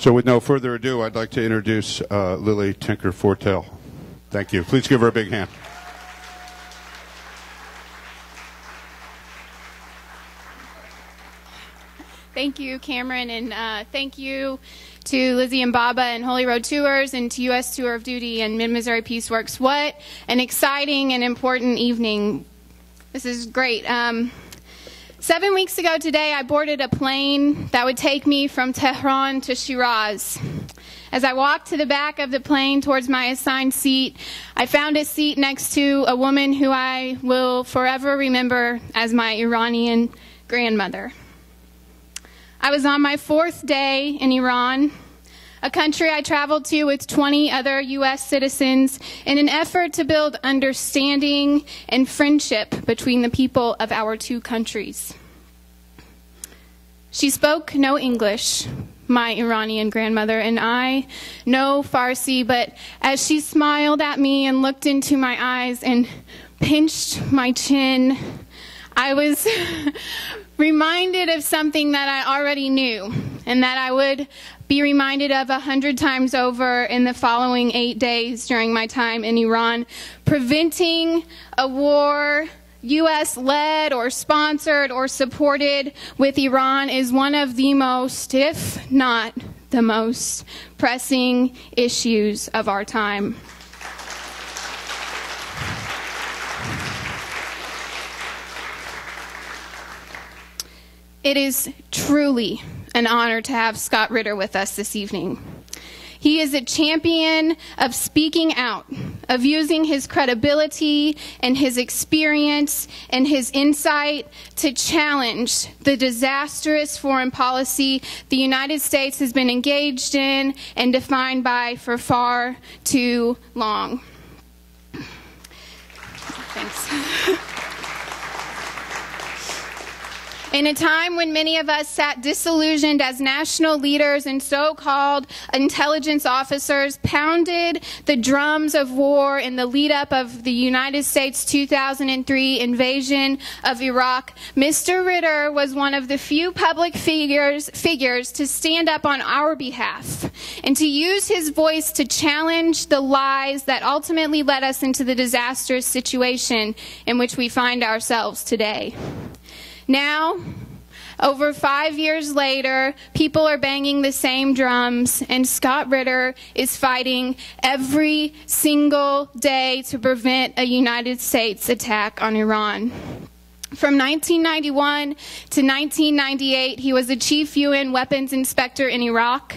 So with no further ado, I'd like to introduce Lily Tinker-Fortell. Thank you. Please give her a big hand. Thank you, Cameron, and thank you to Lizzie and Baba and Holy Road Tours and to U.S. Tour of Duty and Mid-Missouri Peace Works. What an exciting and important evening. This is great. 7 weeks ago today, I boarded a plane that would take me from Tehran to Shiraz. As I walked to the back of the plane towards my assigned seat, I found a seat next to a woman who I will forever remember as my Iranian grandmother. I was on my 4th day in Iran, a country I traveled to with 20 other U.S. citizens in an effort to build understanding and friendship between the people of our two countries. She spoke no English, my Iranian grandmother, and I no Farsi, but as she smiled at me and looked into my eyes and pinched my chin, I was reminded of something that I already knew and that I would be reminded of 100 times over in the following 8 days during my time in Iran. Preventing a war U.S.-led or sponsored or supported with Iran is one of the most, if not the most, pressing issues of our time. It is truly an honor to have Scott Ritter with us this evening. He is a champion of speaking out, of using his credibility and his experience and his insight to challenge the disastrous foreign policy the United States has been engaged in and defined by for far too long. Thanks. In a time when many of us sat disillusioned as national leaders and so-called intelligence officers pounded the drums of war in the lead-up of the United States 2003 invasion of Iraq, Mr. Ritter was one of the few public figures to stand up on our behalf and to use his voice to challenge the lies that ultimately led us into the disastrous situation in which we find ourselves today. Now, over 5 years later, people are banging the same drums, and Scott Ritter is fighting every single day to prevent a United States attack on Iran. From 1991 to 1998, he was the chief UN weapons inspector in Iraq.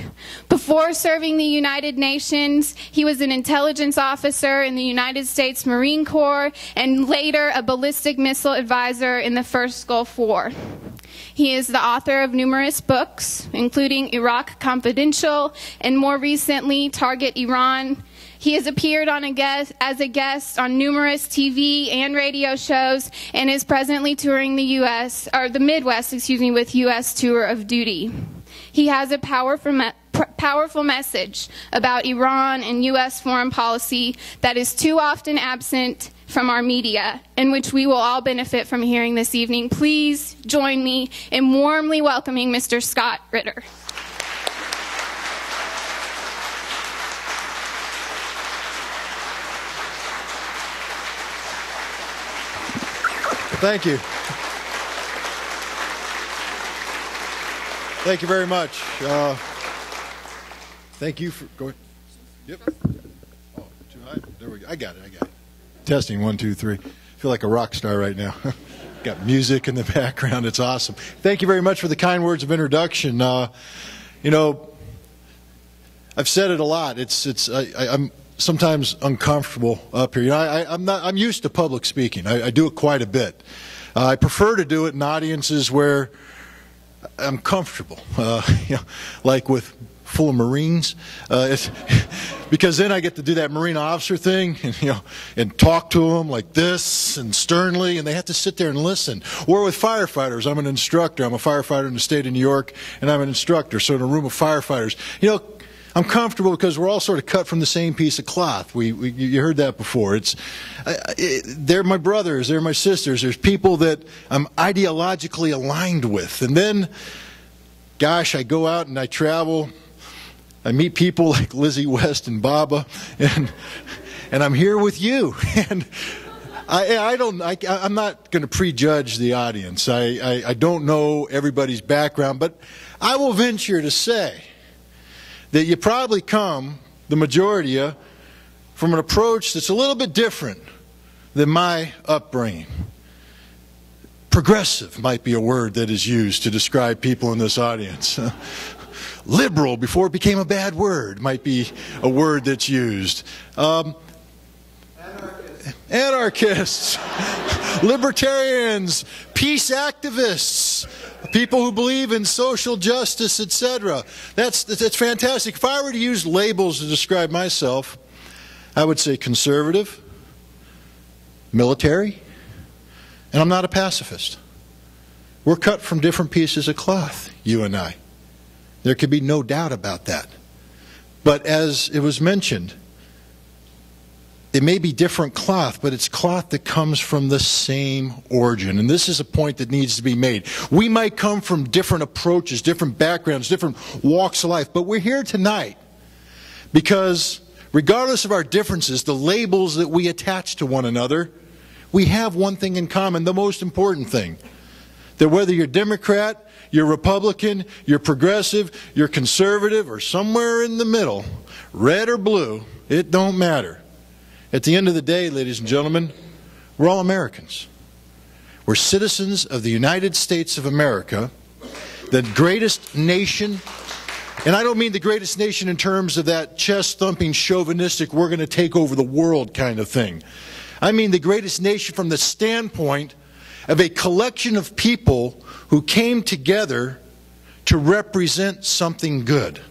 Before serving the United Nations, he was an intelligence officer in the United States Marine Corps and later a ballistic missile advisor in the First Gulf War. He is the author of numerous books, including Iraq Confidential and more recently Target Iran. He has appeared as a guest on numerous TV and radio shows and is presently touring the Midwest, with U.S. Tour of Duty. He has a powerful message about Iran and U.S. foreign policy that is too often absent from our media, and which we will all benefit from hearing this evening. Please join me in warmly welcoming Mr. Scott Ritter. Thank you. Thank you very much. Thank you for going. Yep. Oh, too high. There we go. I got it. Testing 1, 2, 3. I feel like a rock star right now. Got music in the background. It's awesome. Thank you very much for the kind words of introduction. You know, I've said it a lot. I'm sometimes uncomfortable up here. You know, I'm used to public speaking. I do it quite a bit. I prefer to do it in audiences where I'm comfortable, you know, like with full of Marines, because then I get to do that Marine officer thing, and and talk to them like this and sternly, and they have to sit there and listen. Or with firefighters, I'm an instructor. I'm a firefighter in the state of New York, and I'm an instructor. So in a room of firefighters, I'm comfortable because we're all sort of cut from the same piece of cloth. You heard that before. They're my brothers, they're my sisters. There's people that I'm ideologically aligned with. And then, gosh, I go out and I travel I meet people like Lizzie West and Baba, and I'm here with you. And I'm not going to prejudge the audience. I don't know everybody's background, but I will venture to say that you probably come, the majority of you, from an approach that's a little bit different than my upbringing. Progressive might be a word that is used to describe people in this audience. Liberal, before it became a bad word, might be a word that's used. Anarchists, libertarians, peace activists, people who believe in social justice, etc. That's fantastic. If I were to use labels to describe myself, I would say conservative, military, and I'm not a pacifist. We're cut from different pieces of cloth, you and I. There could be no doubt about that. But as it was mentioned, it may be different cloth, but it's cloth that comes from the same origin. And this is a point that needs to be made. We might come from different approaches, different backgrounds, different walks of life, but we're here tonight because regardless of our differences, the labels that we attach to one another, we have one thing in common, the most important thing. That whether you're Democrat, you're Republican, you're progressive, you're conservative, or somewhere in the middle, red or blue, it don't matter. At the end of the day, ladies and gentlemen, we're all Americans. We're citizens of the United States of America, the greatest nation, and I don't mean the greatest nation in terms of that chest-thumping, chauvinistic, we're going to take over the world kind of thing. I mean the greatest nation from the standpoint of a collection of people who came together to represent something good.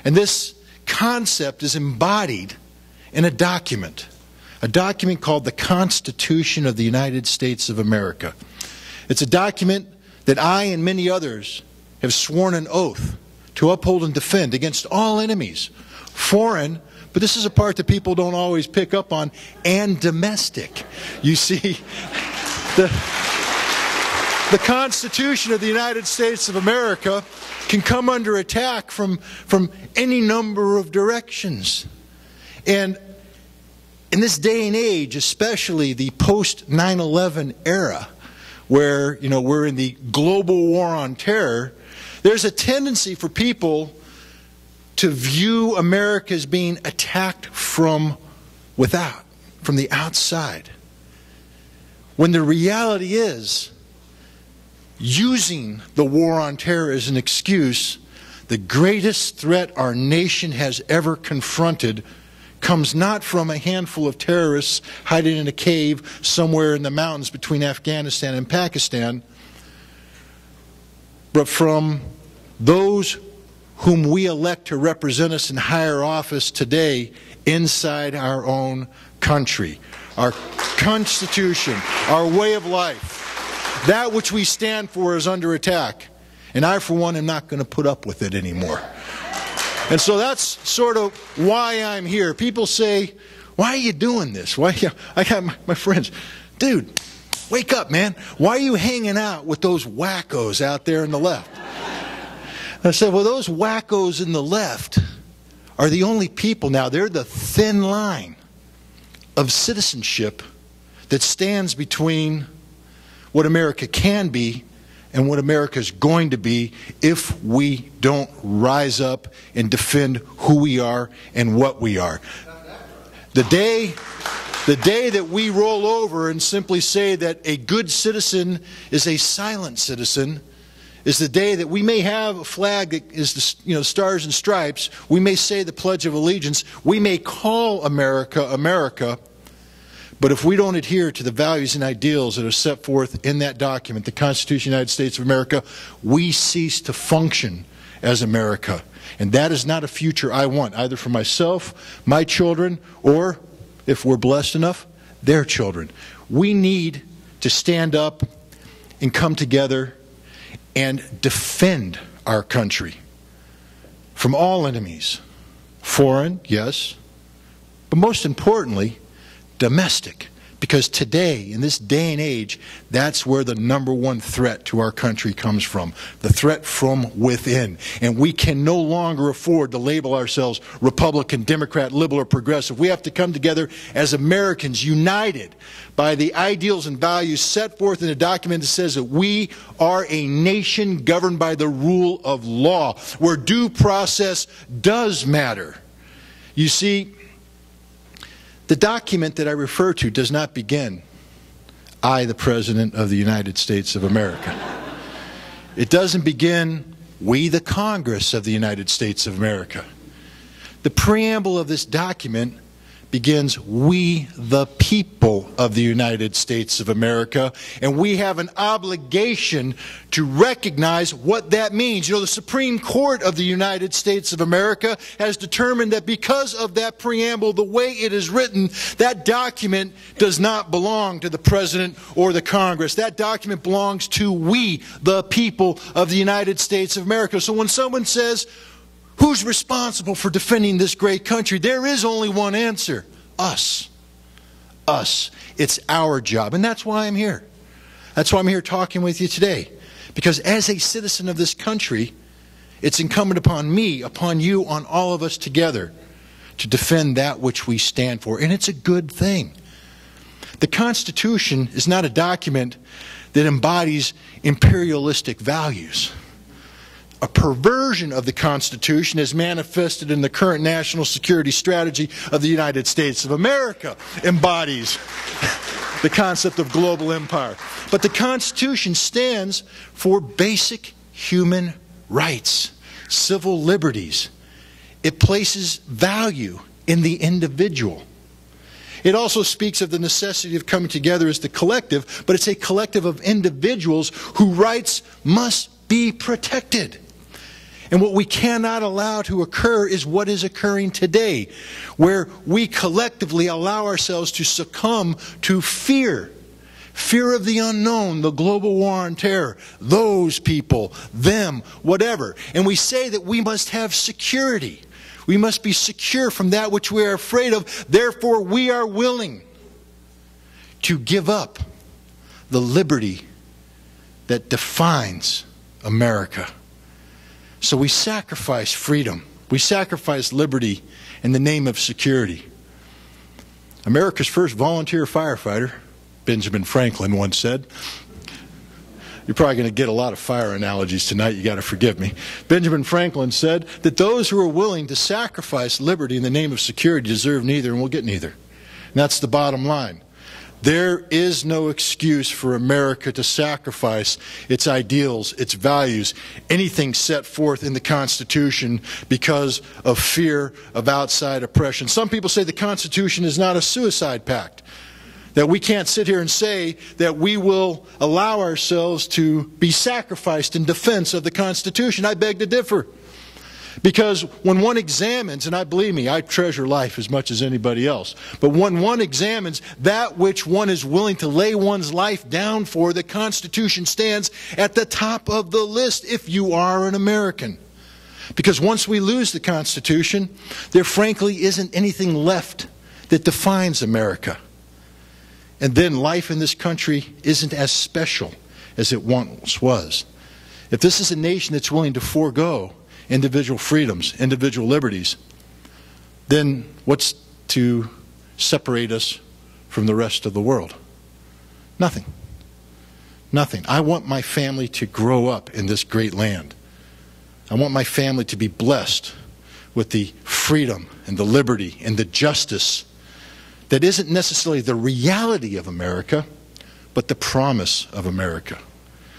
And this concept is embodied in a document called the Constitution of the United States of America. It's a document that I and many others have sworn an oath to uphold and defend against all enemies, foreign, but this is a part that people don't always pick up on, and domestic. You see, the Constitution of the United States of America can come under attack from any number of directions. And in this day and age, especially the post-9/11 era, where we're in the global war on terror, there's a tendency for people to view America as being attacked from without, from the outside. When the reality is, using the war on terror as an excuse, the greatest threat our nation has ever confronted comes not from a handful of terrorists hiding in a cave somewhere in the mountains between Afghanistan and Pakistan, but from those whom we elect to represent us in higher office today inside our own country. Our Constitution, our way of life, that which we stand for is under attack. And I, for one, am not going to put up with it anymore. And so that's sort of why I'm here. People say, why are you doing this? Why? I got my friends, dude, wake up, man. Why are you hanging out with those wackos out there on the left? I said, well, those wackos in the left are the only people now. They're the thin line of citizenship that stands between what America can be and what America is going to be if we don't rise up and defend who we are and what we are. The day that we roll over and simply say that a good citizen is a silent citizen is the day that we may have a flag that is the stars and stripes. We may say the Pledge of Allegiance. We may call America, America. But if we don't adhere to the values and ideals that are set forth in that document, the Constitution of the United States of America, we cease to function as America. And that is not a future I want, either for myself, my children, or, if we're blessed enough, their children. We need to stand up and come together and defend our country from all enemies. Foreign, yes, but most importantly, domestic. Because today, in this day and age, that's where the #1 threat to our country comes from. The threat from within. And we can no longer afford to label ourselves Republican, Democrat, liberal, or progressive. We have to come together as Americans, united by the ideals and values set forth in a document that says that we are a nation governed by the rule of law, where due process does matter. You see, the document that I refer to does not begin, "I, the President of the United States of America." It doesn't begin, "We, the Congress of the United States of America." The preamble of this document begins, "We, the people of the United States of America," and we have an obligation to recognize what that means. You know, the Supreme Court of the United States of America has determined that because of that preamble, the way it is written, that document does not belong to the President or the Congress. That document belongs to we, the people of the United States of America. So when someone says, "Who's responsible for defending this great country?" there is only one answer: us. Us. It's our job. And that's why I'm here. That's why I'm here talking with you today. Because as a citizen of this country, it's incumbent upon me, upon you, on all of us together to defend that which we stand for. And it's a good thing. The Constitution is not a document that embodies imperialistic values. A perversion of the Constitution is manifested in the current national security strategy of the United States of America, embodies the concept of global empire. But the Constitution stands for basic human rights, civil liberties. It places value in the individual. It also speaks of the necessity of coming together as the collective, but it's a collective of individuals whose rights must be protected. And what we cannot allow to occur is what is occurring today, where we collectively allow ourselves to succumb to fear. Fear of the unknown, the global war on terror, those people, them, whatever. And we say that we must have security. We must be secure from that which we are afraid of. Therefore, we are willing to give up the liberty that defines America. So we sacrifice freedom. We sacrifice liberty in the name of security. America's first volunteer firefighter, Benjamin Franklin, once said, you're probably going to get a lot of fire analogies tonight, you got to forgive me. Benjamin Franklin said that those who are willing to sacrifice liberty in the name of security deserve neither and will get neither. And that's the bottom line. There is no excuse for America to sacrifice its ideals, its values, anything set forth in the Constitution because of fear of outside oppression. Some people say the Constitution is not a suicide pact, that we can't sit here and say that we will allow ourselves to be sacrificed in defense of the Constitution. I beg to differ. Because when one examines, and believe me, I treasure life as much as anybody else, but when one examines that which one is willing to lay one's life down for, the Constitution stands at the top of the list if you are an American. Because once we lose the Constitution, there frankly isn't anything left that defines America. And then life in this country isn't as special as it once was. If this is a nation that's willing to forego individual freedoms, individual liberties, then what's to separate us from the rest of the world? Nothing. Nothing. I want my family to grow up in this great land. I want my family to be blessed with the freedom and the liberty and the justice that isn't necessarily the reality of America, but the promise of America.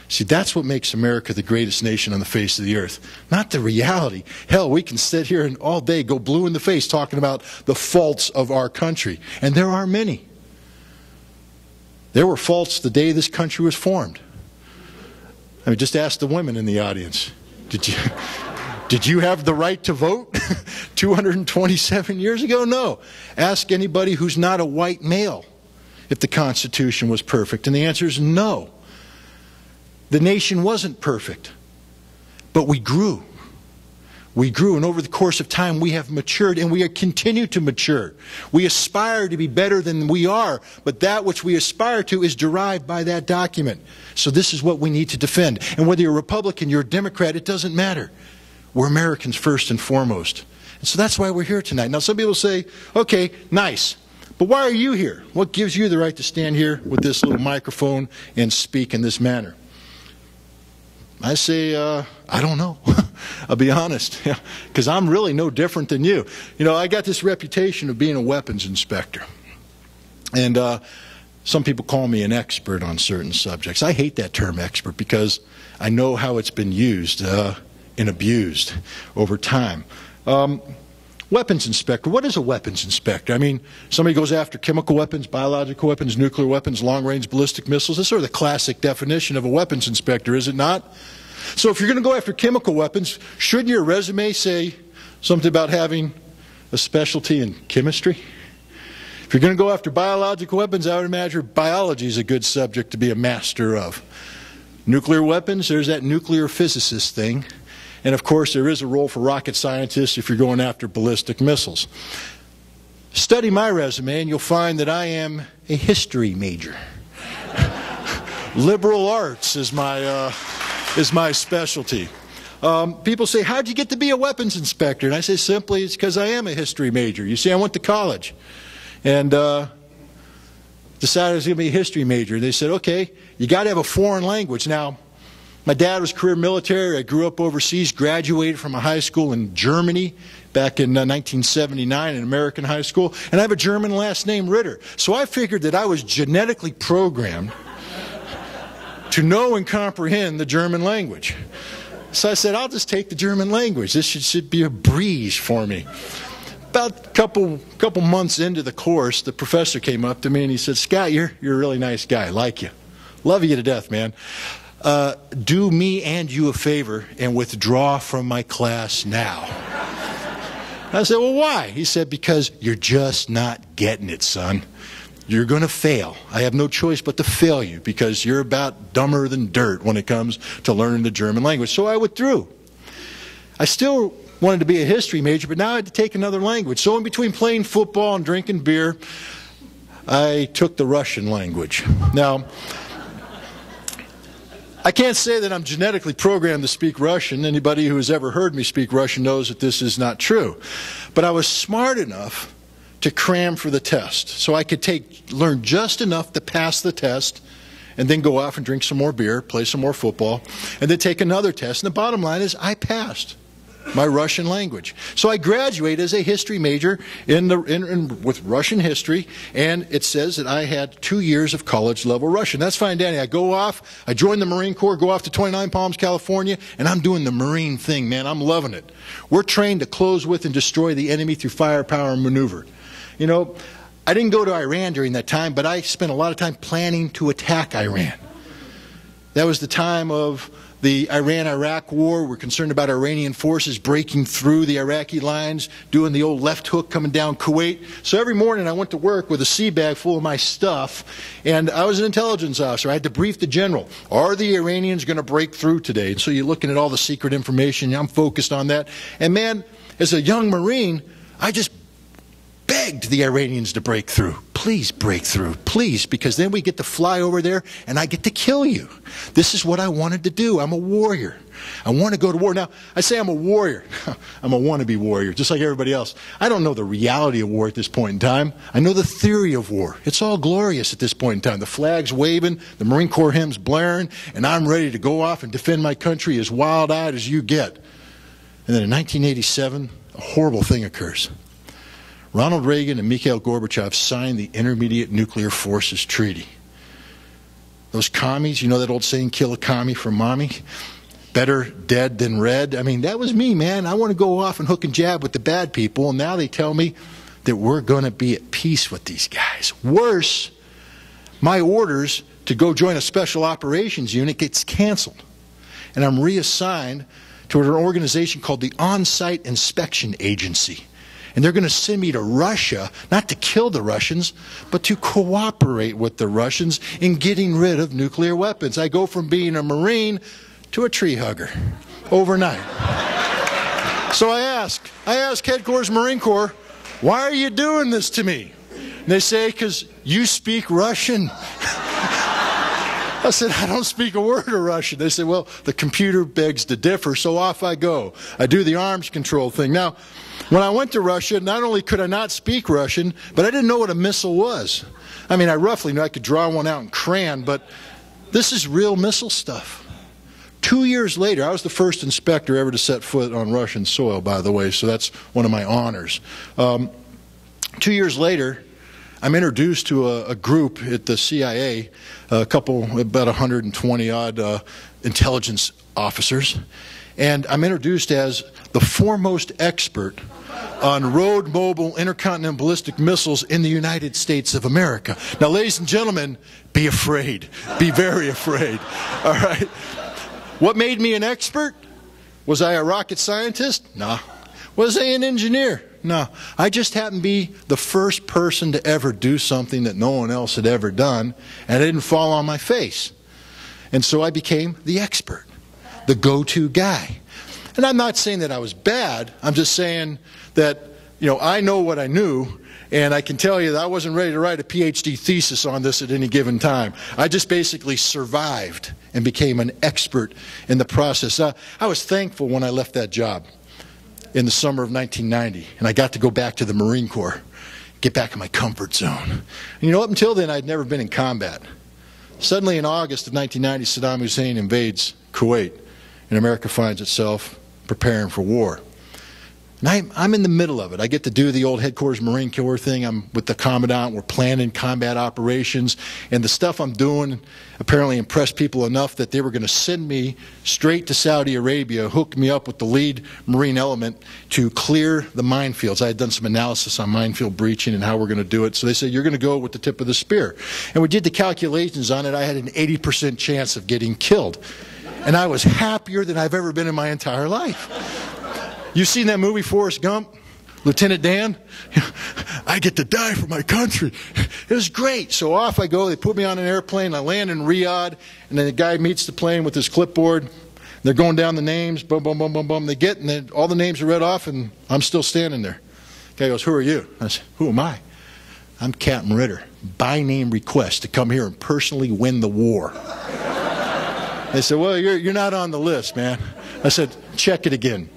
See, that's what makes America the greatest nation on the face of the earth, not the reality. Hell, we can sit here and all day go blue in the face talking about the faults of our country, and there are many. There were faults the day this country was formed. I mean, just ask the women in the audience. Did you have the right to vote 227 years ago? No. Ask anybody who's not a white male if the Constitution was perfect, and the answer is no. The nation wasn't perfect, but we grew. We grew, and over the course of time, we have matured, and we continue to mature. We aspire to be better than we are, but that which we aspire to is derived by that document. So this is what we need to defend. And whether you're a Republican, you're a Democrat, it doesn't matter. We're Americans first and foremost. And so that's why we're here tonight. Now, some people say, okay, nice, but why are you here? What gives you the right to stand here with this little microphone and speak in this manner? I say, I don't know. I'll be honest, because I'm really no different than you. You know, I got this reputation of being a weapons inspector. And some people call me an expert on certain subjects. I hate that term expert because I know how it's been used and abused over time. Weapons inspector. What is a weapons inspector? I mean, somebody goes after chemical weapons, biological weapons, nuclear weapons, long-range ballistic missiles. That's sort of the classic definition of a weapons inspector, is it not? So if you're going to go after chemical weapons, shouldn't your resume say something about having a specialty in chemistry? If you're going to go after biological weapons, I would imagine biology is a good subject to be a master of. Nuclear weapons, there's that nuclear physicist thing. And of course, there is a role for rocket scientists if you're going after ballistic missiles. Study my resume and you'll find that I am a history major. Liberal arts is my specialty. People say, how'd you get to be a weapons inspector? And I say simply, it's because I am a history major. You see, I went to college and decided I was going to be a history major. They said, okay, you got to have a foreign language. Now, my dad was career military. I grew up overseas, graduated from a high school in Germany back in 1979, an American high school. And I have a German last name, Ritter. So I figured that I was genetically programmed to know and comprehend the German language. So I said, I'll just take the German language. This should be a breeze for me. About a couple months into the course, the professor came up to me and he said, Scott, you're a really nice guy. I like you. Love you to death, man. Do me and you a favor and withdraw from my class now. I said, well, why? He said, because you're just not getting it, son. You're going to fail. I have no choice but to fail you because you're about dumber than dirt when it comes to learning the German language. So I withdrew. I still wanted to be a history major, but now I had to take another language. So in between playing football and drinking beer, I took the Russian language. Now, I can't say that I'm genetically programmed to speak Russian. Anybody who has ever heard me speak Russian knows that this is not true. But I was smart enough to cram for the test. So I could learn just enough to pass the test and then go off and drink some more beer, play some more football, and then take another test. And the bottom line is I passed my Russian language. So I graduated as a history major with Russian history, and it says that I had 2 years of college-level Russian. That's fine, Danny. I go off, I join the Marine Corps, go off to 29 Palms, California, and I'm doing the Marine thing, man. I'm loving it. We're trained to close with and destroy the enemy through firepower and maneuver. You know, I didn't go to Iran during that time, but I spent a lot of time planning to attack Iran. That was the time of the Iran-Iraq war. We're concerned about Iranian forces breaking through the Iraqi lines, doing the old left hook coming down Kuwait. So every morning I went to work with a sea bag full of my stuff, and I was an intelligence officer. I had to brief the general. Are the Iranians going to break through today? And so you're looking at all the secret information. I'm focused on that. And man, as a young Marine, I just begged the Iranians to break through. Please break through, please, because then we get to fly over there and I get to kill you. This is what I wanted to do. I'm a warrior. I want to go to war. Now, I say I'm a warrior. I'm a wannabe warrior, just like everybody else. I don't know the reality of war at this point in time. I know the theory of war. It's all glorious at this point in time. The flag's waving, the Marine Corps hymn's blaring, and I'm ready to go off and defend my country as wild-eyed as you get. And then in 1987, a horrible thing occurs. Ronald Reagan and Mikhail Gorbachev signed the Intermediate Nuclear Forces Treaty. Those commies, you know that old saying, kill a commie for mommy? Better dead than red? I mean, that was me, man. I want to go off and hook and jab with the bad people, and now they tell me that we're going to be at peace with these guys. Worse, my orders to go join a special operations unit gets canceled, and I'm reassigned to an organization called the On-Site Inspection Agency. And they're going to send me to Russia, not to kill the Russians, but to cooperate with the Russians in getting rid of nuclear weapons. I go from being a Marine to a tree hugger overnight. So I ask Headquarters Marine Corps, why are you doing this to me? And they say, because you speak Russian. I said, I don't speak a word of Russian. They said, well, the computer begs to differ, so off I go. I do the arms control thing. Now, when I went to Russia, not only could I not speak Russian, but I didn't know what a missile was. I mean, I roughly knew I could draw one out in crayon, but this is real missile stuff. 2 years later, I was the first inspector ever to set foot on Russian soil, by the way, so that's one of my honors. 2 years later, I'm introduced to a group at the CIA, about 120-odd intelligence officers, and I'm introduced as the foremost expert on road mobile intercontinental ballistic missiles in the United States of America. Now, ladies and gentlemen, be afraid. Be very afraid. All right? What made me an expert? Was I a rocket scientist? No. Was I an engineer? No. I just happened to be the first person to ever do something that no one else had ever done, and it didn't fall on my face. And so I became the expert, the go-to guy. And I'm not saying that I was bad. I'm just saying that, you know, I know what I knew, and I can tell you that I wasn't ready to write a PhD thesis on this at any given time. I just basically survived and became an expert in the process. I was thankful when I left that job in the summer of 1990, and I got to go back to the Marine Corps, get back in my comfort zone. And you know, up until then, I'd never been in combat. Suddenly, in August of 1990, Saddam Hussein invades Kuwait, and America finds itself preparing for war. And I'm in the middle of it. I get to do the old Headquarters Marine Corps thing. I'm with the Commandant. We're planning combat operations. And the stuff I'm doing apparently impressed people enough that they were going to send me straight to Saudi Arabia, hook me up with the lead Marine element to clear the minefields. I had done some analysis on minefield breaching and how we're going to do it. So they said, you're going to go with the tip of the spear. And we did the calculations on it. I had an 80% chance of getting killed. And I was happier than I've ever been in my entire life. You've seen that movie, Forrest Gump? Lieutenant Dan? I get to die for my country. It was great. So off I go. They put me on an airplane. I land in Riyadh, and then the guy meets the plane with his clipboard. They're going down the names. Boom, boom, boom, boom, boom. They get, and then all the names are read off, and I'm still standing there. The guy goes, who are you? I said, who am I? I'm Captain Ritter. By name request to come here and personally win the war. They said, well, you're not on the list, man. I said, check it again.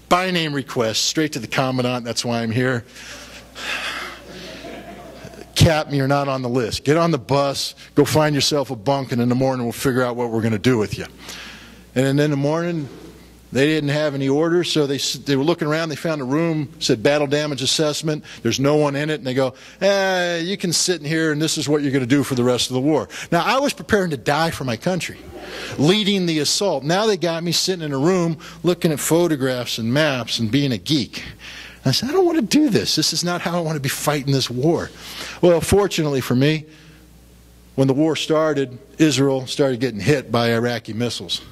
By name request, straight to the Commandant, that's why I'm here. Captain, you're not on the list. Get on the bus, go find yourself a bunk, and in the morning we'll figure out what we're going to do with you. And then in the morning, they didn't have any orders, so they were looking around, they found a room, said battle damage assessment, there's no one in it, and they go, you can sit in here and this is what you're going to do for the rest of the war. Now, I was preparing to die for my country, leading the assault. Now they got me sitting in a room looking at photographs and maps and being a geek. I said, I don't want to do this. This is not how I want to be fighting this war. Well, fortunately for me, when the war started, Israel started getting hit by Iraqi missiles.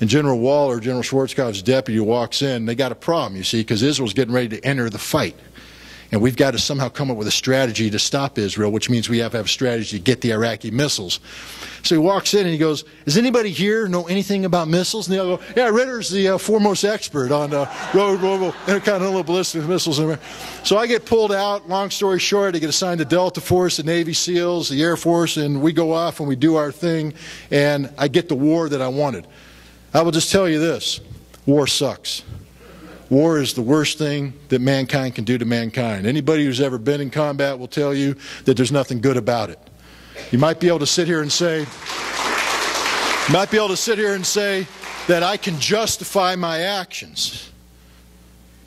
And General Waller, General Schwarzkopf's deputy, walks in. They got a problem, you see, because Israel's getting ready to enter the fight. And we've got to somehow come up with a strategy to stop Israel, which means we have to have a strategy to get the Iraqi missiles. So he walks in and he goes, does anybody here know anything about missiles? And they'll go, yeah, Ritter's the foremost expert on road mobile intercontinental ballistic missiles. So I get pulled out. Long story short, I get assigned to Delta Force, the Navy SEALs, the Air Force, and we go off and we do our thing, and I get the war that I wanted. I will just tell you this, war sucks. War is the worst thing that mankind can do to mankind. Anybody who's ever been in combat will tell you that there's nothing good about it. You might be able to sit here and say, that I can justify my actions,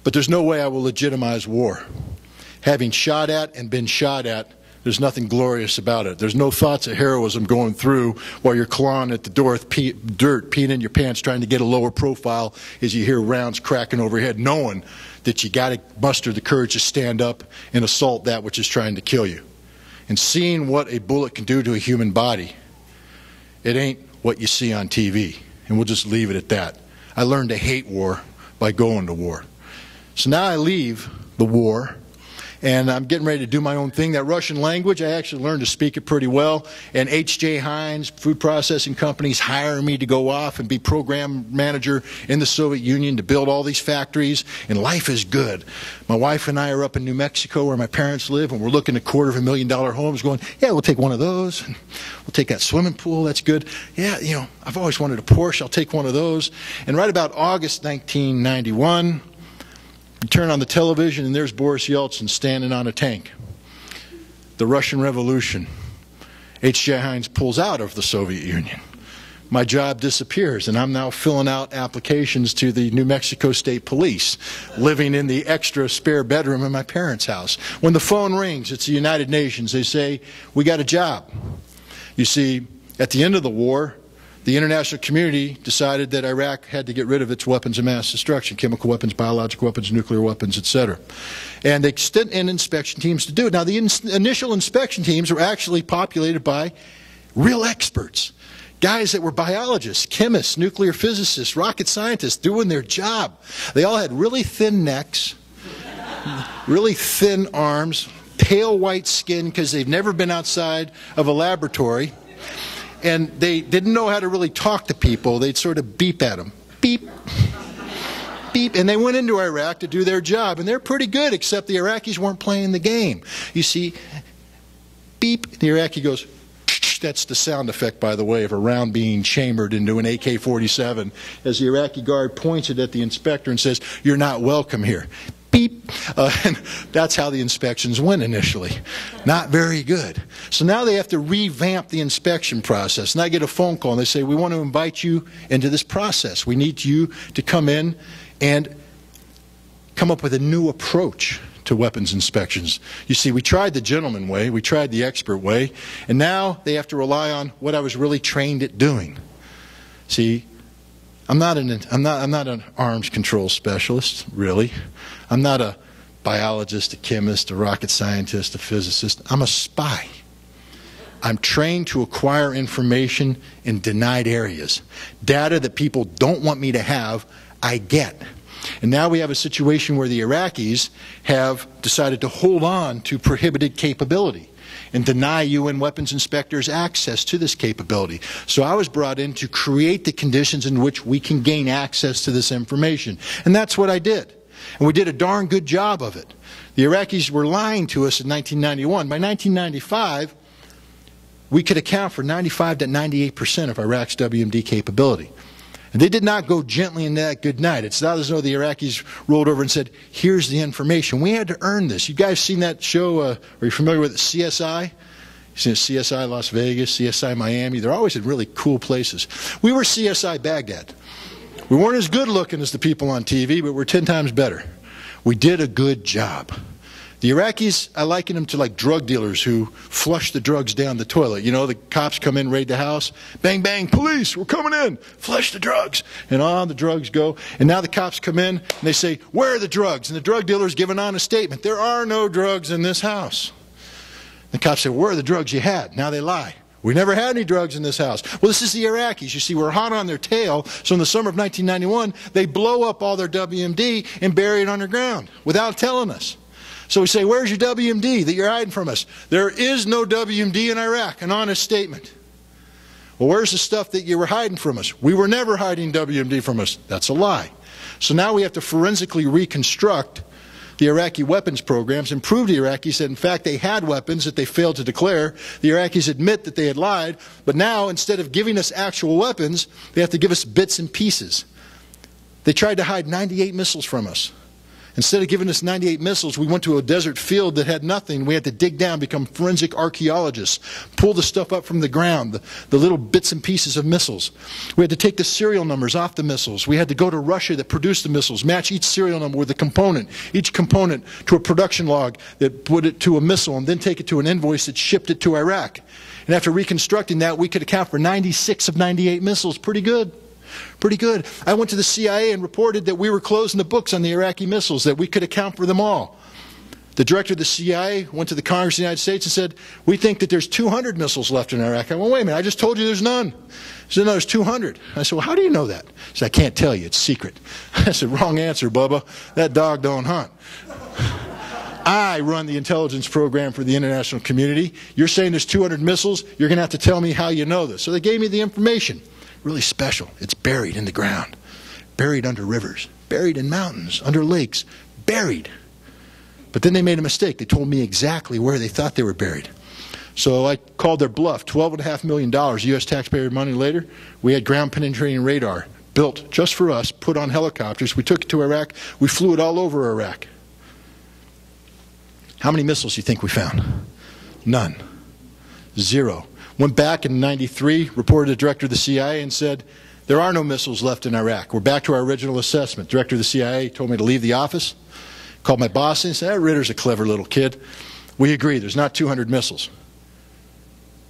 but there's no way I will legitimize war. Having shot at and been shot at, there's nothing glorious about it. There's no thoughts of heroism going through while you're clawing at the dirt, peeing in your pants, trying to get a lower profile as you hear rounds cracking overhead, knowing that you got to muster the courage to stand up and assault that which is trying to kill you. And seeing what a bullet can do to a human body, it ain't what you see on TV. And we'll just leave it at that. I learned to hate war by going to war. So now I leave the war, and I'm getting ready to do my own thing. That Russian language, I actually learned to speak it pretty well. And H.J. Heinz, food processing companies, hiring me to go off and be program manager in the Soviet Union to build all these factories, and life is good. My wife and I are up in New Mexico where my parents live, and we're looking at $250,000 homes going, yeah, we'll take one of those. And we'll take that swimming pool. That's good. Yeah, you know, I've always wanted a Porsche. I'll take one of those. And right about August 1991, you turn on the television, and there's Boris Yeltsin standing on a tank. The Russian Revolution. H.J. Heinz pulls out of the Soviet Union. My job disappears, and I'm now filling out applications to the New Mexico State Police, living in the extra spare bedroom in my parents' house. When the phone rings, it's the United Nations. They say, we got a job. You see, at the end of the war, the international community decided that Iraq had to get rid of its weapons of mass destruction, chemical weapons, biological weapons, nuclear weapons, etc. And they sent in inspection teams to do it. Now, the initial inspection teams were actually populated by real experts. Guys that were biologists, chemists, nuclear physicists, rocket scientists doing their job. They all had really thin necks, really thin arms, pale white skin because they've never been outside of a laboratory. And they didn't know how to really talk to people. They'd sort of beep at them. Beep. Beep. And they went into Iraq to do their job. And they're pretty good, except the Iraqis weren't playing the game. You see, beep, the Iraqi goes, that's the sound effect, by the way, of a round being chambered into an AK-47 as the Iraqi guard points it at the inspector and says, you're not welcome here. Beep. And that's how the inspections went initially. Not very good. So now they have to revamp the inspection process. And I get a phone call and they say, we want to invite you into this process. We need you to come in and come up with a new approach to weapons inspections. You see, we tried the gentleman way, we tried the expert way, and now they have to rely on what I was really trained at doing. See, I'm not an arms control specialist, really. I'm not a biologist, a chemist, a rocket scientist, a physicist. I'm a spy. I'm trained to acquire information in denied areas. Data that people don't want me to have, I get. And now we have a situation where the Iraqis have decided to hold on to prohibited capability and deny UN weapons inspectors access to this capability. So I was brought in to create the conditions in which we can gain access to this information. And that's what I did. And we did a darn good job of it. The Iraqis were lying to us in 1991. By 1995, we could account for 95 to 98% of Iraq's WMD capability. And they did not go gently in that good night. It's not as though the Iraqis rolled over and said, here's the information. We had to earn this. You guys seen that show? Are you familiar with CSI? You've seen CSI Las Vegas, CSI Miami. They're always in really cool places. We were CSI Baghdad. We weren't as good looking as the people on TV, but we're 10 times better. We did a good job. The Iraqis, I liken them to like drug dealers who flush the drugs down the toilet. You know, the cops come in, raid the house, bang, bang, police, we're coming in, flush the drugs. And on the drugs go. And now the cops come in and they say, where are the drugs? And the drug dealers give an honest statement. There are no drugs in this house. The cops say, where are the drugs you had? Now they lie. We never had any drugs in this house. Well, this is the Iraqis. You see, we're hot on their tail. So in the summer of 1991, they blow up all their WMD and bury it underground without telling us. So we say, where's your WMD that you're hiding from us? There is no WMD in Iraq, an honest statement. Well, where's the stuff that you were hiding from us? We were never hiding WMD from us. That's a lie. So now we have to forensically reconstruct the Iraqi weapons programs and prove to the Iraqis that, in fact, they had weapons that they failed to declare. The Iraqis admit that they had lied, but now, instead of giving us actual weapons, they have to give us bits and pieces. They tried to hide 98 missiles from us. Instead of giving us 98 missiles, we went to a desert field that had nothing. We had to dig down, become forensic archaeologists, pull the stuff up from the ground, the little bits and pieces of missiles. We had to take the serial numbers off the missiles. We had to go to Russia that produced the missiles, match each serial number with a component, each component to a production log that put it to a missile, and then take it to an invoice that shipped it to Iraq. And after reconstructing that, we could account for 96 of 98 missiles. Pretty good. Pretty good. I went to the CIA and reported that we were closing the books on the Iraqi missiles, that we could account for them all. The director of the CIA went to the Congress of the United States and said, we think that there's 200 missiles left in Iraq. I went, wait a minute, I just told you there's none. He said, no, there's 200. I said, well, how do you know that? He said, I can't tell you, it's secret. I said, wrong answer, Bubba. That dog don't hunt. I run the intelligence program for the international community. You're saying there's 200 missiles. You're going to have to tell me how you know this. So they gave me the information. Really special. It's buried in the ground, buried under rivers, buried in mountains, under lakes, buried. But then they made a mistake. They told me exactly where they thought they were buried. So I called their bluff. $12.5 million U.S. taxpayer money later, we had ground penetrating radar built just for us, put on helicopters. We took it to Iraq. We flew it all over Iraq. How many missiles do you think we found? None. Zero. Went back in '93, reported to the director of the CIA and said, there are no missiles left in Iraq. We're back to our original assessment. Director of the CIA told me to leave the office. Called my boss and said, Ritter's a clever little kid. We agree, there's not 200 missiles.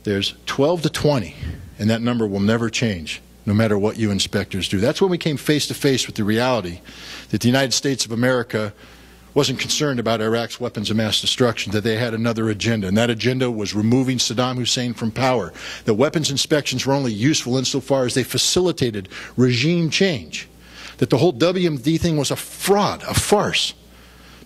There's 12 to 20, and that number will never change, no matter what you inspectors do. That's when we came face to face with the reality that the United States of America wasn't concerned about Iraq's weapons of mass destruction, that they had another agenda, and that agenda was removing Saddam Hussein from power. That weapons inspections were only useful insofar as they facilitated regime change. That the whole WMD thing was a fraud, a farce.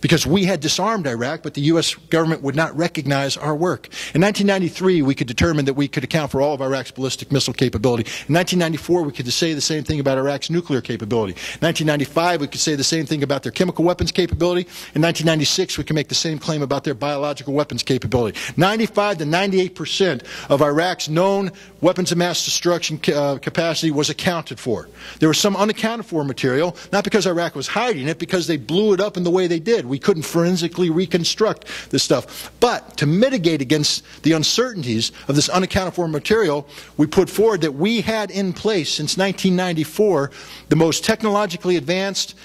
Because we had disarmed Iraq, but the U.S. government would not recognize our work. In 1993, we could determine that we could account for all of Iraq's ballistic missile capability. In 1994, we could say the same thing about Iraq's nuclear capability. In 1995, we could say the same thing about their chemical weapons capability. In 1996, we can make the same claim about their biological weapons capability. 95 to 98% of Iraq's known weapons of mass destruction capacity was accounted for. There was some unaccounted for material, not because Iraq was hiding it, because they blew it up in the way they did. We couldn't forensically reconstruct this stuff. But to mitigate against the uncertainties of this unaccounted for material, we put forward that we had in place since 1994 the most technologically advanced,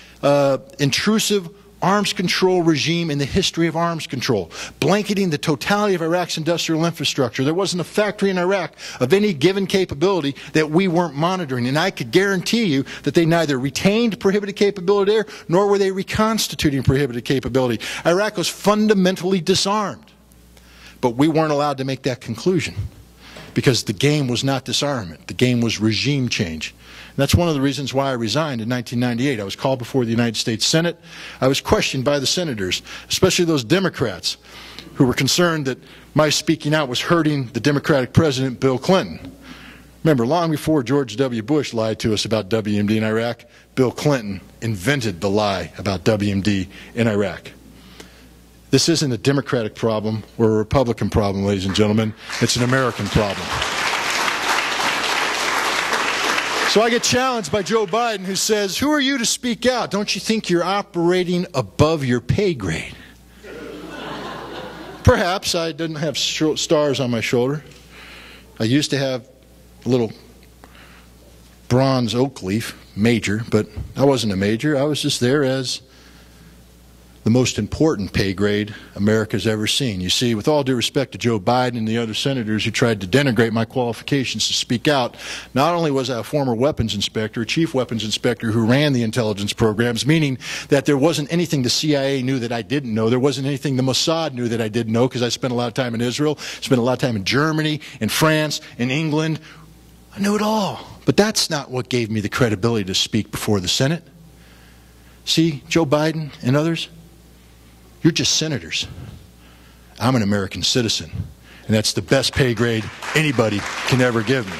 intrusive arms control regime in the history of arms control, blanketing the totality of Iraq's industrial infrastructure. There wasn't a factory in Iraq of any given capability that we weren't monitoring. And I could guarantee you that they neither retained prohibited capability there, nor were they reconstituting prohibited capability. Iraq was fundamentally disarmed. But we weren't allowed to make that conclusion, because the game was not disarmament. The game was regime change. And that's one of the reasons why I resigned in 1998. I was called before the United States Senate. I was questioned by the senators, especially those Democrats who were concerned that my speaking out was hurting the Democratic President, Bill Clinton. Remember, long before George W. Bush lied to us about WMD in Iraq, Bill Clinton invented the lie about WMD in Iraq. This isn't a Democratic problem or a Republican problem, ladies and gentlemen. It's an American problem. So I get challenged by Joe Biden, who says, who are you to speak out? Don't you think you're operating above your pay grade? Perhaps I didn't have stars on my shoulder. I used to have a little bronze oak leaf, major, but I wasn't a major. I was just there as the most important pay grade America's ever seen. You see, with all due respect to Joe Biden and the other senators who tried to denigrate my qualifications to speak out, not only was I a former weapons inspector, a chief weapons inspector who ran the intelligence programs, meaning that there wasn't anything the CIA knew that I didn't know. There wasn't anything the Mossad knew that I didn't know, because I spent a lot of time in Israel, spent a lot of time in Germany, in France, in England. I knew it all. But that's not what gave me the credibility to speak before the Senate. See, Joe Biden and others, you're just senators. I'm an American citizen, and that's the best pay grade anybody can ever give me.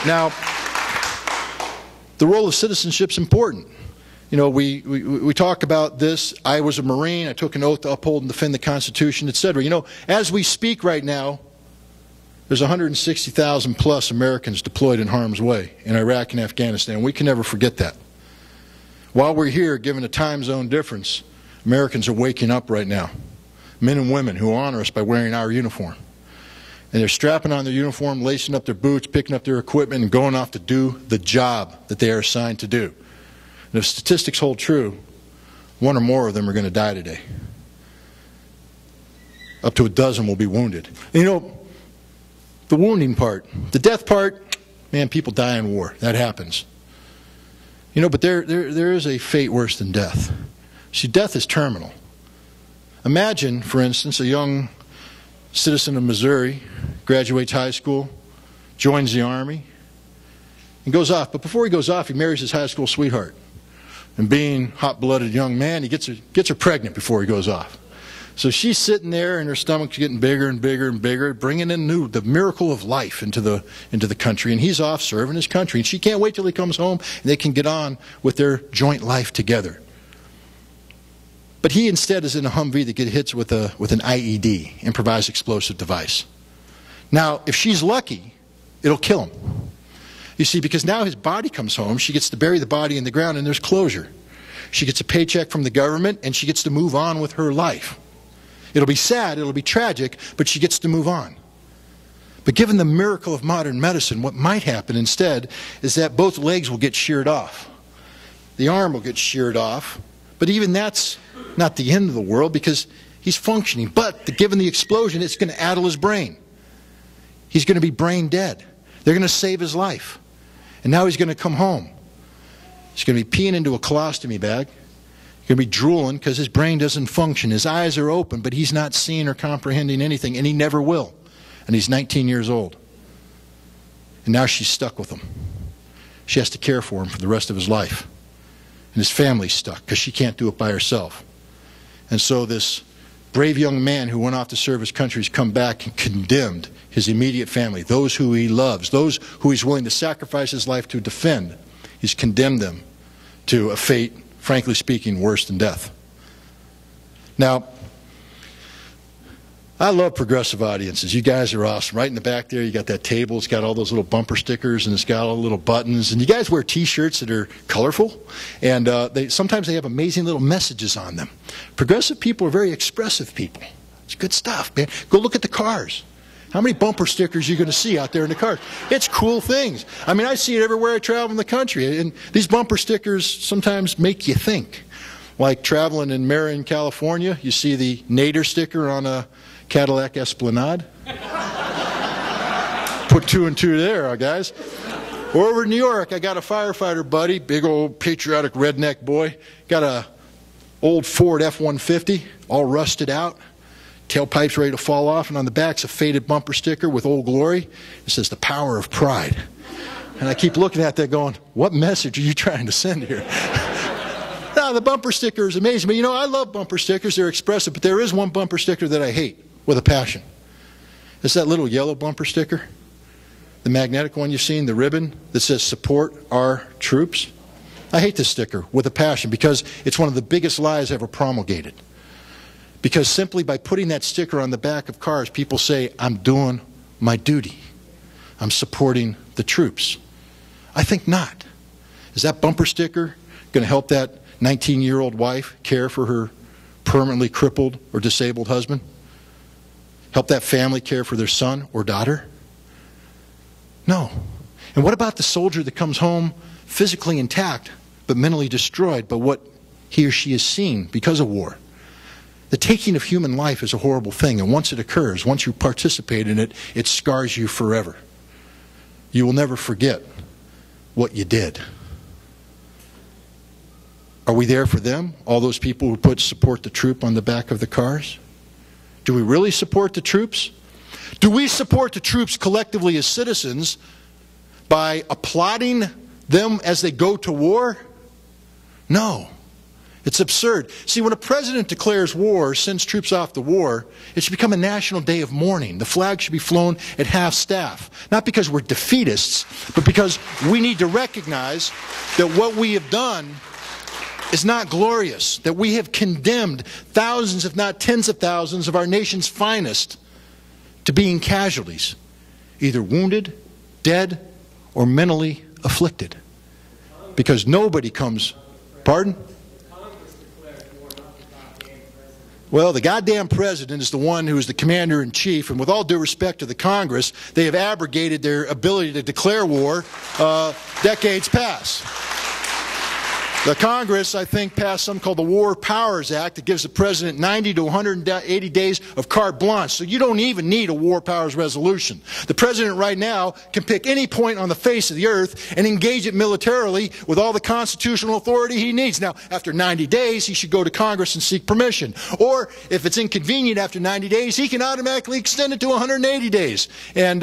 Now, the role of citizenship is important. You know, we talk about this. I was a Marine. I took an oath to uphold and defend the Constitution, etc. You know, as we speak right now, there's 160,000 plus Americans deployed in harm's way in Iraq and Afghanistan. We can never forget that. While we're here, given a time zone difference, Americans are waking up right now. Men and women who honor us by wearing our uniform. And they're strapping on their uniform, lacing up their boots, picking up their equipment, and going off to do the job that they are assigned to do. And if statistics hold true, one or more of them are going to die today. Up to a dozen will be wounded. And you know, the wounding part, the death part, man, people die in war. That happens. You know, but there is a fate worse than death. See, death is terminal. Imagine, for instance, a young citizen of Missouri graduates high school, joins the Army, and goes off. But before he goes off, he marries his high school sweetheart. And being a hot-blooded young man, he gets her pregnant before he goes off. So she's sitting there, and her stomach's getting bigger and bigger and bigger, bringing in the miracle of life into the country. And he's off serving his country. And she can't wait till he comes home, and they can get on with their joint life together. But he instead is in a Humvee that gets hit with an IED, improvised explosive device. Now, if she's lucky, it'll kill him. You see, because now his body comes home, she gets to bury the body in the ground, and there's closure. She gets a paycheck from the government, and she gets to move on with her life. It'll be sad, it'll be tragic, but she gets to move on. But given the miracle of modern medicine, what might happen instead is that both legs will get sheared off. The arm will get sheared off, but even that's not the end of the world because he's functioning. But given the explosion, it's going to addle his brain. He's going to be brain dead. They're going to save his life. And now he's going to come home. He's going to be peeing into a colostomy bag. He's going to be drooling because his brain doesn't function. His eyes are open, but he's not seeing or comprehending anything, and he never will. And he's 19 years old. And now she's stuck with him. She has to care for him for the rest of his life. And his family's stuck because she can't do it by herself. And so this brave young man who went off to serve his country has come back and condemned his immediate family, those who he loves, those who he's willing to sacrifice his life to defend. He's condemned them to a fate, frankly speaking, worse than death. Now, I love progressive audiences. You guys are awesome. Right in the back there, you got that table. It's got all those little bumper stickers, and it's got all the little buttons. And you guys wear T-shirts that are colorful, and sometimes they have amazing little messages on them. Progressive people are very expressive people. It's good stuff, man. Go look at the cars. How many bumper stickers are you going to see out there in the cars? It's cool things. I mean, I see it everywhere I travel in the country. And these bumper stickers sometimes make you think. Like traveling in Marion, California, you see the Nader sticker on a Cadillac Esplanade. Put two and two there, guys. Or over in New York, I got a firefighter buddy, big old patriotic redneck boy. Got a old Ford F-150, all rusted out. Tailpipe's ready to fall off, and on the back's a faded bumper sticker with Old Glory. It says, "The power of pride." And I keep looking at that going, what message are you trying to send here? Now, the bumper sticker is amazing. But, you know, I love bumper stickers. They're expressive. But there is one bumper sticker that I hate with a passion. It's that little yellow bumper sticker. The magnetic one you've seen, the ribbon that says, "Support our troops." I hate this sticker with a passion because it's one of the biggest lies ever promulgated. Because simply by putting that sticker on the back of cars, people say, "I'm doing my duty. I'm supporting the troops." I think not. Is that bumper sticker going to help that 19-year-old wife care for her permanently crippled or disabled husband? Help that family care for their son or daughter? No. And what about the soldier that comes home physically intact but mentally destroyed by what he or she has seen because of war? The taking of human life is a horrible thing, and once it occurs, once you participate in it, it scars you forever. You will never forget what you did. Are we there for them, all those people who put "Support the Troop" on the back of the cars? Do we really support the troops? Do we support the troops collectively as citizens by applauding them as they go to war? No. It's absurd. See, when a president declares war, sends troops off to war, it should become a national day of mourning. The flag should be flown at half-staff. Not because we're defeatists, but because we need to recognize that what we have done is not glorious, that we have condemned thousands, if not tens of thousands, of our nation's finest to being casualties, either wounded, dead, or mentally afflicted. Because nobody comes... Pardon? Well, the goddamn president is the one who is the commander-in-chief, and with all due respect to the Congress, they have abrogated their ability to declare war decades past. The Congress, I think, passed something called the War Powers Act that gives the president 90 to 180 days of carte blanche. So you don't even need a war powers resolution. The president right now can pick any point on the face of the earth and engage it militarily with all the constitutional authority he needs. Now, after 90 days, he should go to Congress and seek permission. Or, if it's inconvenient after 90 days, he can automatically extend it to 180 days. And,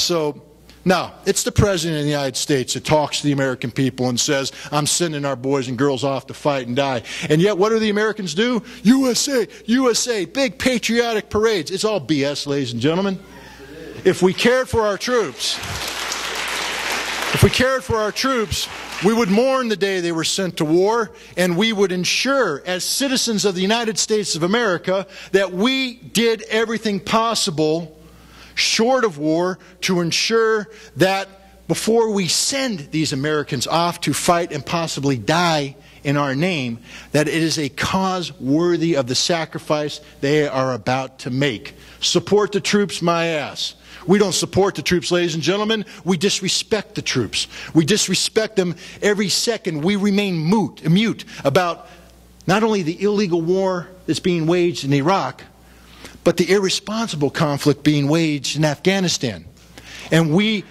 so... Now, it's the President of the United States that talks to the American people and says, I'm sending our boys and girls off to fight and die. And yet, what do the Americans do? USA, USA, big patriotic parades. It's all BS, ladies and gentlemen. If we cared for our troops, we would mourn the day they were sent to war, and we would ensure, as citizens of the United States of America, that we did everything possible short of war to ensure that before we send these Americans off to fight and possibly die in our name, that it is a cause worthy of the sacrifice they are about to make. Support the troops, my ass. We don't support the troops, ladies and gentlemen. We disrespect the troops. We disrespect them every second. We remain mute about not only the illegal war that's being waged in Iraq, but the irresponsible conflict being waged in Afghanistan. And we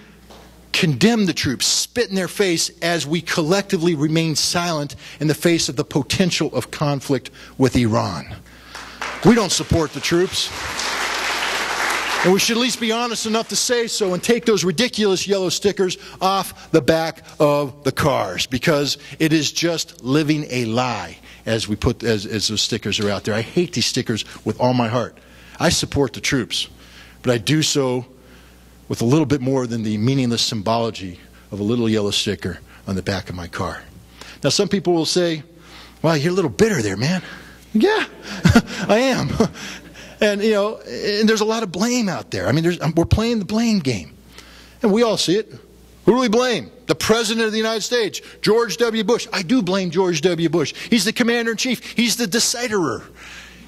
condemn the troops, spit in their face, as we collectively remain silent in the face of the potential of conflict with Iran. We don't support the troops. And we should at least be honest enough to say so and take those ridiculous yellow stickers off the back of the cars, because it is just living a lie as those stickers are out there. I hate these stickers with all my heart. I support the troops, but I do so with a little bit more than the meaningless symbology of a little yellow sticker on the back of my car. Now, some people will say, wow, you're a little bitter there, man. Yeah, I am. And, you know, and there's a lot of blame out there. I mean, we're playing the blame game. And we all see it. Who do we blame? The President of the United States, George W. Bush. I do blame George W. Bush. He's the commander-in-chief. He's the deciderer.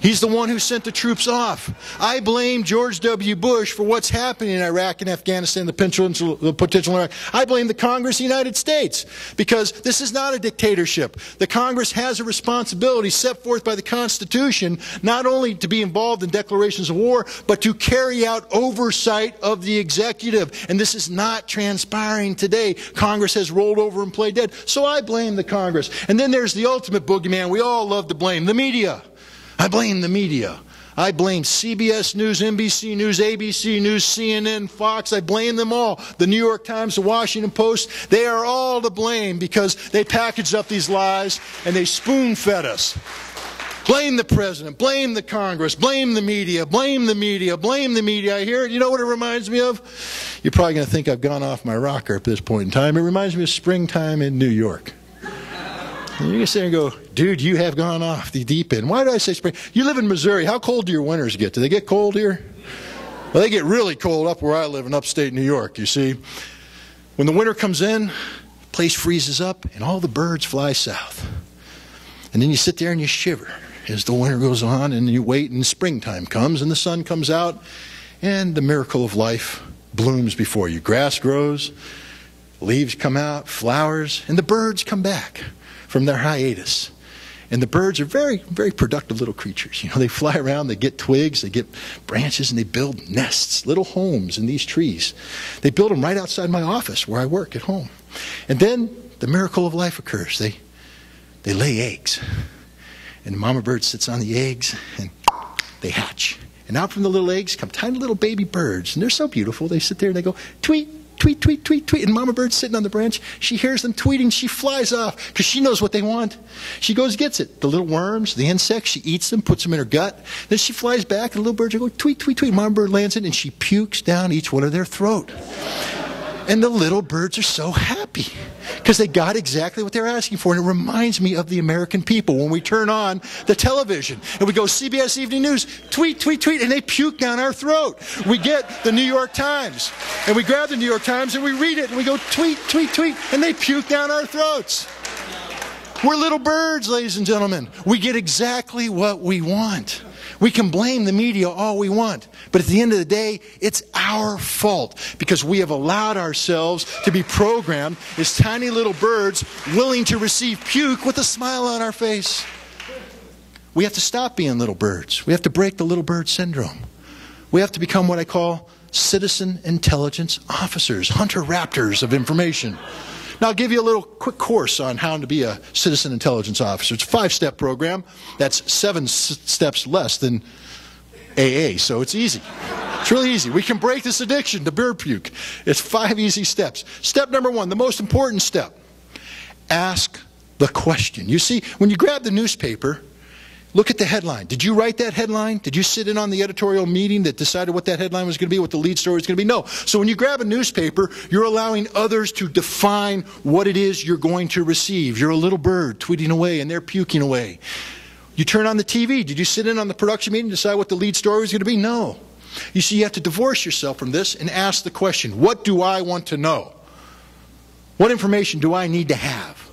He's the one who sent the troops off. I blame George W. Bush for what's happening in Iraq and Afghanistan, the potential Iraq. I blame the Congress of the United States, because this is not a dictatorship. The Congress has a responsibility set forth by the Constitution, not only to be involved in declarations of war, but to carry out oversight of the executive. And this is not transpiring today. Congress has rolled over and played dead. So I blame the Congress. And then there's the ultimate boogeyman we all love to blame, the media. I blame the media. I blame CBS News, NBC News, ABC News, CNN, Fox. I blame them all. The New York Times, the Washington Post, they are all to blame because they packaged up these lies and they spoon-fed us. Blame the President, blame the Congress, blame the media, blame the media, blame the media. I hear it. You know what it reminds me of? You're probably going to think I've gone off my rocker at this point in time. It reminds me of springtime in New York. And you can sit there and go, dude, you have gone off the deep end. Why did I say spring? You live in Missouri. How cold do your winters get? Do they get cold here? Well, they get really cold up where I live in upstate New York, you see. When the winter comes in, the place freezes up and all the birds fly south. And then you sit there and you shiver as the winter goes on, and you wait and springtime comes and the sun comes out and the miracle of life blooms before you. Grass grows, leaves come out, flowers, and the birds come back from their hiatus. And the birds are very, very productive little creatures. You know, they fly around, they get twigs, they get branches, and they build nests, little homes in these trees. They build them right outside my office where I work at home. And then the miracle of life occurs. They lay eggs. And the mama bird sits on the eggs, and they hatch. And out from the little eggs come tiny little baby birds. And they're so beautiful. They sit there and they go, tweet, tweet, tweet, tweet, tweet. And mama bird's sitting on the branch. She hears them tweeting. She flies off because she knows what they want. She goes, gets it. The little worms, the insects, she eats them, puts them in her gut. Then she flies back, and the little birds are going, tweet, tweet, tweet. Mama bird lands it, and she pukes down each one of their throat. And the little birds are so happy because they got exactly what they're asking for. And it reminds me of the American people when we turn on the television and we go CBS Evening News, tweet, tweet, tweet, and they puke down our throat. We get the New York Times and we grab the New York Times and we read it and we go tweet, tweet, tweet, and they puke down our throats. We're little birds, ladies and gentlemen. We get exactly what we want. We can blame the media all we want, but at the end of the day, it's our fault because we have allowed ourselves to be programmed as tiny little birds willing to receive puke with a smile on our face. We have to stop being little birds. We have to break the little bird syndrome. We have to become what I call citizen intelligence officers, hunter raptors of information. Now, I'll give you a little quick course on how to be a citizen intelligence officer. It's a 5-step program. That's 7 steps less than AA, so it's easy. It's really easy. We can break this addiction to beer puke. It's 5 easy steps. Step number 1, the most important step. Ask the question. You see, when you grab the newspaper, look at the headline. Did you write that headline? Did you sit in on the editorial meeting that decided what that headline was going to be, what the lead story was going to be? No. So when you grab a newspaper, you're allowing others to define what it is you're going to receive. You're a little bird tweeting away and they're puking away. You turn on the TV. Did you sit in on the production meeting and decide what the lead story was going to be? No. You see, you have to divorce yourself from this and ask the question, what do I want to know? What information do I need to have?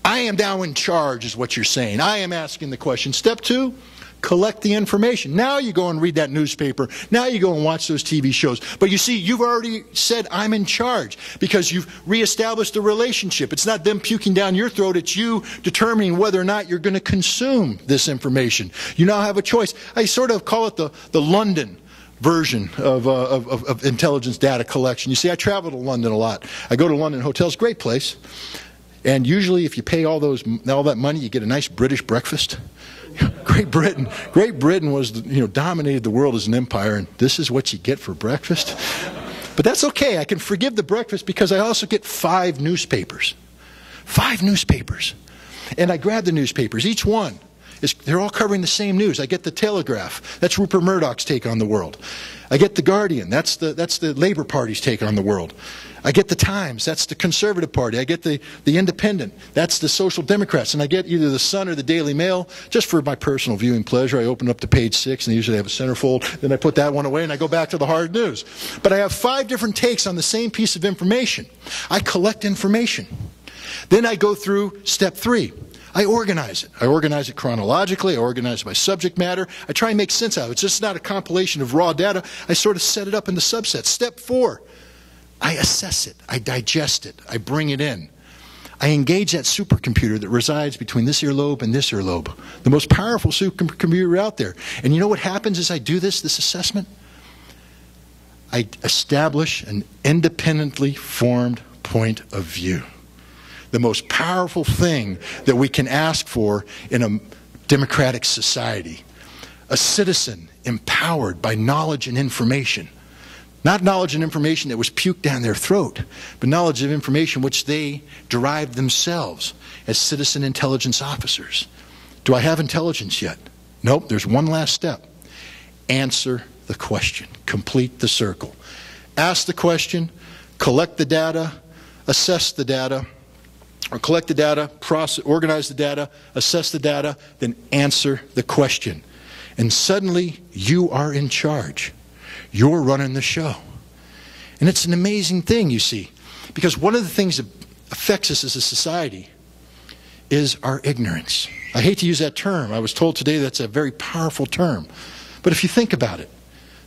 I am now in charge is what you're saying. I am asking the question. Step 2, collect the information. Now you go and read that newspaper. Now you go and watch those TV shows. But you see, you've already said I'm in charge because you've reestablished the relationship. It's not them puking down your throat. It's you determining whether or not you're going to consume this information. You now have a choice. I sort of call it the London version of intelligence data collection. You see, I travel to London a lot. I go to London hotels, great place. And usually if you pay all that money, you get a nice British breakfast. Great Britain was, dominated the world as an empire, and this is what you get for breakfast. But that's okay. I can forgive the breakfast because I also get 5 newspapers. 5 newspapers. And I grab the newspapers. Each one, they're all covering the same news. I get the Telegraph. That's Rupert Murdoch's take on the world. I get the Guardian. That's the Labour Party's take on the world. I get the Times. That's the Conservative Party. I get the Independent. That's the Social Democrats. And I get either the Sun or the Daily Mail. Just for my personal viewing pleasure, I open up to page 6, and they usually have a centerfold. Then I put that one away, and I go back to the hard news. But I have 5 different takes on the same piece of information. I collect information. Then I go through step 3. I organize it. I organize it chronologically. I organize it by subject matter. I try and make sense out of it. It's just not a compilation of raw data. I sort of set it up into subsets. Step 4, I assess it. I digest it. I bring it in. I engage that supercomputer that resides between this earlobe and this earlobe, the most powerful supercomputer out there. And you know what happens as I do this assessment? I establish an independently formed point of view. The most powerful thing that we can ask for in a democratic society. A citizen empowered by knowledge and information. Not knowledge and information that was puked down their throat, but knowledge of information which they derived themselves as citizen intelligence officers. Do I have intelligence yet? Nope, there's one last step. Answer the question. Complete the circle. Ask the question, collect the data, assess the data, or collect the data, organize the data, assess the data, then answer the question. And suddenly, you are in charge. You're running the show. And it's an amazing thing, you see, because one of the things that affects us as a society is our ignorance. I hate to use that term. I was told today that's a very powerful term. But if you think about it,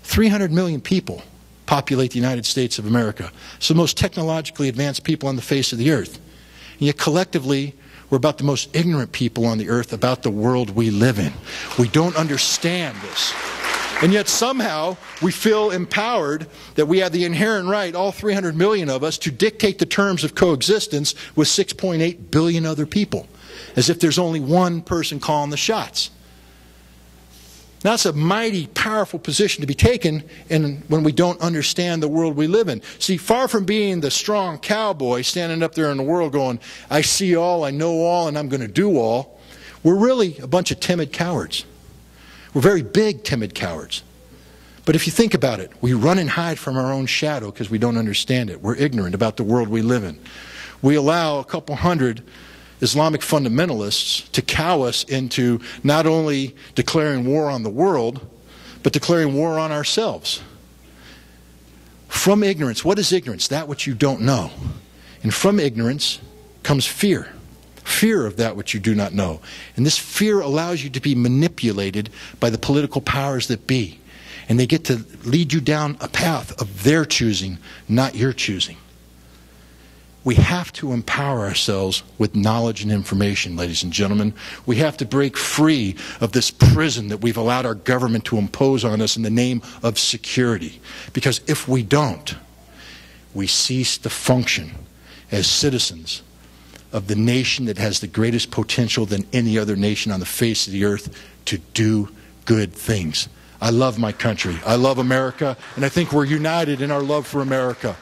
300 million people populate the United States of America. It's the most technologically advanced people on the face of the earth. And yet collectively, we're about the most ignorant people on the earth about the world we live in. We don't understand this. And yet somehow we feel empowered that we have the inherent right, all 300 million of us, to dictate the terms of coexistence with 6.8 billion other people, as if there's only one person calling the shots. That's a mighty powerful position to be taken when we don't understand the world we live in. See, far from being the strong cowboy standing up there in the world going, I see all, I know all, and I'm going to do all, we're really a bunch of timid cowards. We're very big, timid cowards. But if you think about it, we run and hide from our own shadow because we don't understand it. We're ignorant about the world we live in. We allow a couple hundred Islamic fundamentalists to cow us into not only declaring war on the world, but declaring war on ourselves. From ignorance, what is ignorance? That which you don't know. And from ignorance comes fear. Fear of that which you do not know. And this fear allows you to be manipulated by the political powers that be. And they get to lead you down a path of their choosing, not your choosing. We have to empower ourselves with knowledge and information, ladies and gentlemen. We have to break free of this prison that we've allowed our government to impose on us in the name of security. Because if we don't, we cease to function as citizens of the nation that has the greatest potential than any other nation on the face of the earth to do good things. I love my country. I love America, and I think we're united in our love for America.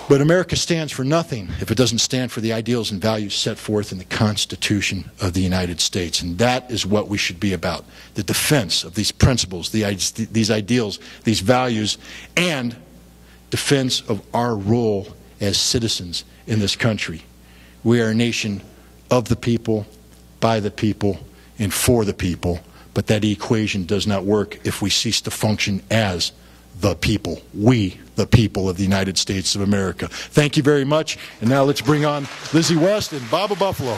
But America stands for nothing if it doesn't stand for the ideals and values set forth in the Constitution of the United States. And that is what we should be about, the defense of these principles, these ideals, these values, and defense of our role as citizens in this country. We are a nation of the people, by the people, and for the people. But that equation does not work if we cease to function as the people. We, the people of the United States of America. Thank you very much. And now let's bring on Lizzie West and Baba Buffalo.